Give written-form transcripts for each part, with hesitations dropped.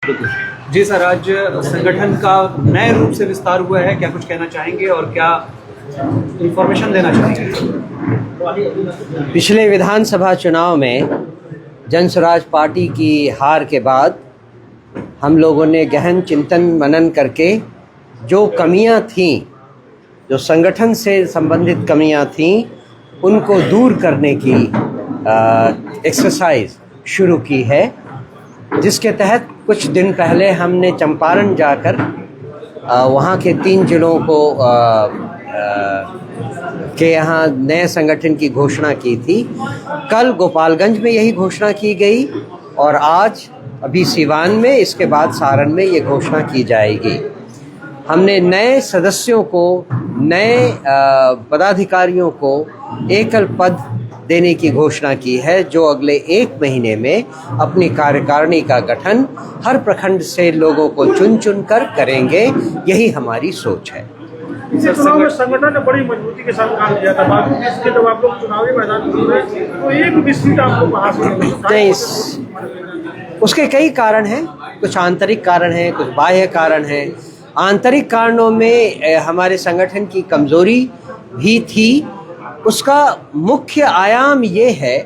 जी sir, आज संगठन का नए रूप से विस्तार हुआ है, क्या कुछ कहना चाहेंगे और क्या इंफॉर्मेशन देना चाहेंगे? पिछले विधानसभा चुनाव में जन स्वराज पार्टी की हार के बाद हम लोगों ने गहन चिंतन मनन करके जो कमियां थीं, जो संगठन से संबंधित कमियां थीं, उनको दूर करने की एक्सरसाइज शुरू की है, जिसके तहत कुछ दिन पहले हमने चंपारण जाकर वहाँ के 3 जिलों को के यहाँ नए संगठन की घोषणा की थी। कल गोपालगंज में यही घोषणा की गई और आज अभी सिवान में, इसके बाद सारण में ये घोषणा की जाएगी। हमने नए सदस्यों को, नए पदाधिकारियों को एकल पद देने की घोषणा की है, जो अगले 1 महीने में अपनी कार्यकारिणी का गठन हर प्रखंड से लोगों को चुन चुन कर करेंगे। यही हमारी सोच है। चुनाव में संगठन ने बड़ी मजबूती के साथ काम किया था, बाकी इसके जब आप लोग चुनावी मैदान में हुए तो एक भी सीट आपको हासिल नहीं। उसके कई कारण हैं, कुछ आंतरिक कारण हैं, कुछ बाह्य कारण हैं। आंतरिक कारणों में हमारे संगठन की कमजोरी भी थी। उसका मुख्य आयाम ये है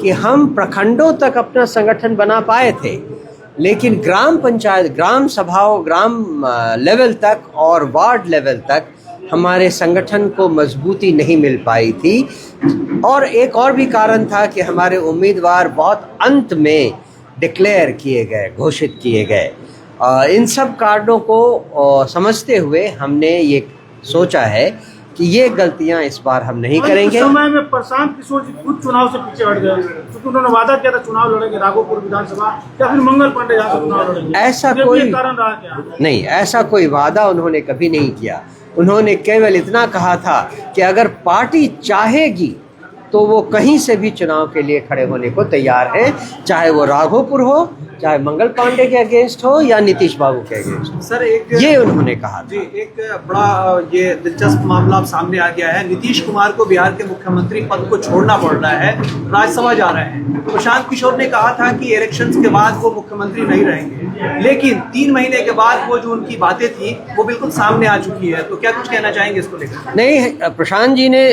कि हम प्रखंडों तक अपना संगठन बना पाए थे, लेकिन ग्राम पंचायत, ग्राम सभाओं, ग्राम लेवल तक और वार्ड लेवल तक हमारे संगठन को मजबूती नहीं मिल पाई थी। और एक और भी कारण था कि हमारे उम्मीदवार बहुत अंत में डिक्लेयर किए गए, घोषित किए गए। इन सब कारणों को समझते हुए हमने ये सोचा है कि ये गलतियां इस बार हम नहीं करेंगे। समय में प्रशांत किशोर जी खुद चुनाव से पीछे हट गए, क्योंकि उन्होंने वादा किया था चुनाव लड़ेंगे राघोपुर विधानसभा, या फिर मंगल पांडे यहाँ से चुनाव लड़ेंगे। ऐसा कोई कारण रहा क्या? नहीं, ऐसा कोई वादा उन्होंने कभी नहीं किया। उन्होंने केवल इतना कहा था कि अगर पार्टी चाहेगी तो वो कहीं से भी चुनाव के लिए खड़े होने को तैयार है, चाहे वो राघोपुर हो, चाहे मंगल पांडे के अगेंस्ट हो या नीतीश बाबू के अगेंस्ट हो। सर, ये उन्होंने कहा जी, एक बड़ा ये दिलचस्प मामला सामने आ गया है। नीतीश कुमार को बिहार के मुख्यमंत्री पद को छोड़ना पड़ रहा है, राज्यसभा जा रहे हैं। प्रशांत किशोर ने कहा था कि इलेक्शंस के बाद वो मुख्यमंत्री नहीं रहेंगे, लेकिन 3 महीने के बाद वो जो उनकी बातें थी वो बिल्कुल सामने आ चुकी है। तो क्या कुछ कहना चाहेंगे इसको लेकर? नहीं, प्रशांत जी ने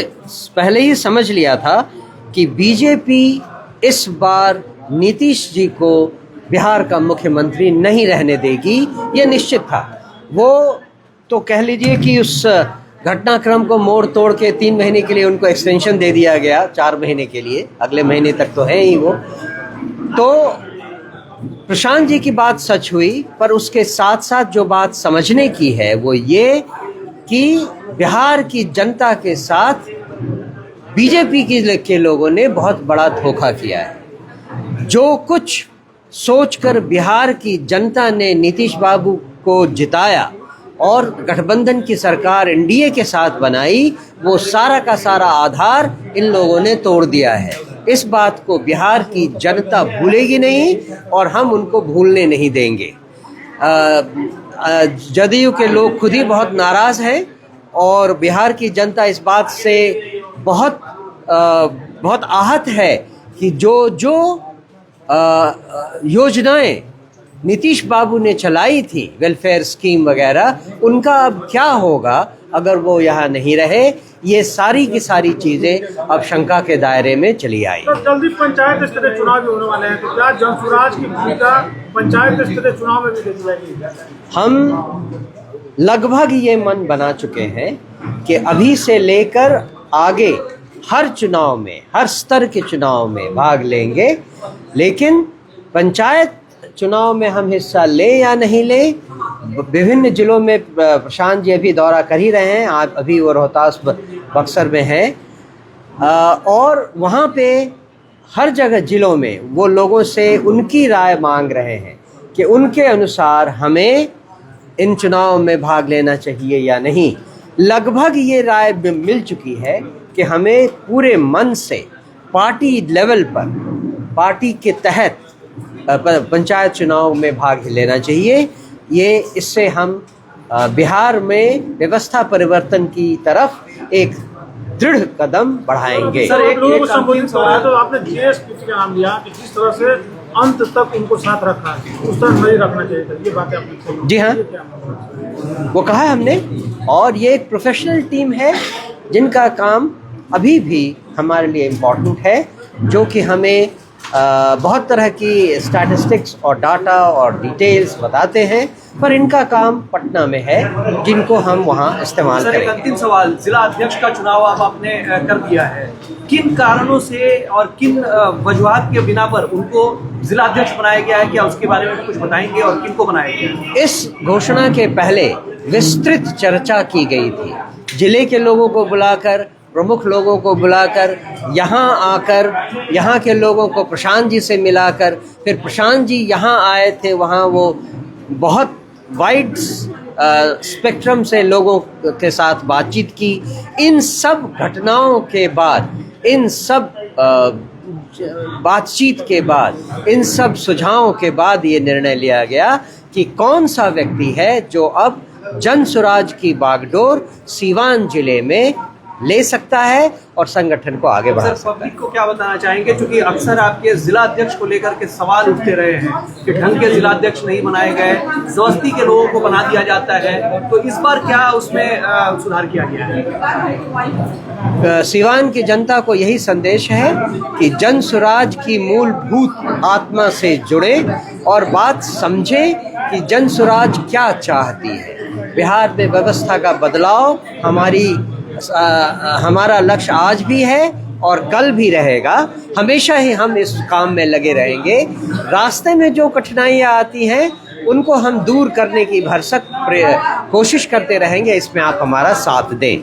पहले ही समझ लिया था कि बीजेपी इस बार नीतीश जी को बिहार का मुख्यमंत्री नहीं रहने देगी, ये निश्चित था। वो तो कह लीजिए कि उस घटनाक्रम को मोड़ तोड़ के 3 महीने के लिए उनको एक्सटेंशन दे दिया गया, 4 महीने के लिए, अगले महीने तक तो है ही वो। तो प्रशांत जी की बात सच हुई, पर उसके साथ साथ जो बात समझने की है वो ये कि बिहार की जनता के साथ बीजेपी के लोगों ने बहुत बड़ा धोखा किया है। जो कुछ सोचकर बिहार की जनता ने नीतीश बाबू को जिताया और गठबंधन की सरकार एनडीए के साथ बनाई, वो सारा का सारा आधार इन लोगों ने तोड़ दिया है। इस बात को बिहार की जनता भूलेगी नहीं और हम उनको भूलने नहीं देंगे। जदयू के लोग खुद ही बहुत नाराज हैं और बिहार की जनता इस बात से बहुत आहत है कि जो योजनाएं नीतीश बाबू ने चलाई थी, वेलफेयर स्कीम वगैरह, उनका अब क्या होगा अगर वो यहाँ नहीं रहे। ये सारी की सारी चीजें अब शंका के दायरे में चली आई। तो जल्दी पंचायत स्तरीय चुनाव भी होने वाले हैं, तो क्या जन स्वराज की भूमिका पंचायत स्तरीय चुनाव में भी देखी जाएगी? हम लगभग ये मन बना चुके हैं कि अभी से लेकर आगे हर चुनाव में, हर स्तर के चुनाव में भाग लेंगे, लेकिन पंचायत चुनाव में हम हिस्सा ले या नहीं ले, विभिन्न जिलों में प्रशांत जी अभी दौरा कर ही रहे हैं। आप अभी वो रोहतास बक्सर में हैं और वहाँ पे हर जगह जिलों में वो लोगों से उनकी राय मांग रहे हैं कि उनके अनुसार हमें इन चुनाव में भाग लेना चाहिए या नहीं। लगभग ये राय मिल चुकी है कि हमें पूरे मन से पार्टी लेवल पर, पार्टी के तहत पंचायत चुनाव में भाग लेना चाहिए। ये इससे हम बिहार में व्यवस्था परिवर्तन की तरफ एक दृढ़ कदम बढ़ाएंगे। सर, एक लोगों को संबोधित कर रहा है तो आपने जीएसपीसी का नाम लिया कि जिस तरह से अंत तक उनको साथ रखा, उस तरह नहीं रखना चाहिए था। ये बातें आपने जी हाँ, वो कहा है हमने। और ये एक प्रोफेशनल टीम है जिनका काम अभी भी हमारे लिए इम्पोर्टेंट है, जो कि हमें बहुत तरह की स्टैटिस्टिक्स और डाटा और डिटेल्स बताते हैं, पर इनका काम पटना में है जिनको हम वहाँ इस्तेमाल सर, एक करेंगे। अंतिम सवाल, जिला अध्यक्ष का चुनाव अब आपने कर दिया है, किन कारणों से और किन वजूहात के बिना पर उनको जिला अध्यक्ष बनाया गया है, क्या उसके बारे में कुछ बताएंगे और किन को बनाया गया है? इस घोषणा के पहले विस्तृत चर्चा की गई थी, जिले के लोगों को बुलाकर, प्रमुख लोगों को बुलाकर, यहाँ आकर यहाँ के लोगों को प्रशांत जी से मिलाकर, फिर प्रशांत जी यहाँ आए थे, वहाँ वो बहुत वाइड स्पेक्ट्रम से लोगों के साथ बातचीत की। इन सब घटनाओं के बाद, इन सब बातचीत के बाद, इन सब सुझावों के बाद ये निर्णय लिया गया कि कौन सा व्यक्ति है जो अब जन स्वराज की बागडोर सीवान जिले में ले सकता है और संगठन को आगे बढ़ा सर, सकता है। पब्लिक को क्या बताना चाहेंगे, क्योंकि अक्सर आपके जिला अध्यक्ष को लेकर के सवाल उठते रहे हैं कि ढंग के जिला अध्यक्ष नहीं बनाए गए, जबरदस्ती के लोगों को बना दिया जाता है, तो इस बार क्या उसमें सुधार किया गया है? सीवान की जनता को यही संदेश है कि जन स्वराज की मूलभूत आत्मा से जुड़े और बात समझे कि जन स्वराज क्या चाहती है। बिहार में व्यवस्था का बदलाव हमारा लक्ष्य आज भी है और कल भी रहेगा। हमेशा ही हम इस काम में लगे रहेंगे। रास्ते में जो कठिनाइयाँ आती हैं उनको हम दूर करने की भरसक कोशिश करते रहेंगे। इसमें आप हमारा साथ दें।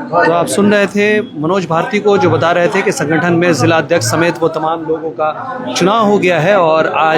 तो आप सुन रहे थे मनोज भारती को, जो बता रहे थे कि संगठन में जिला अध्यक्ष समेत वो तमाम लोगों का चुनाव हो गया है और आज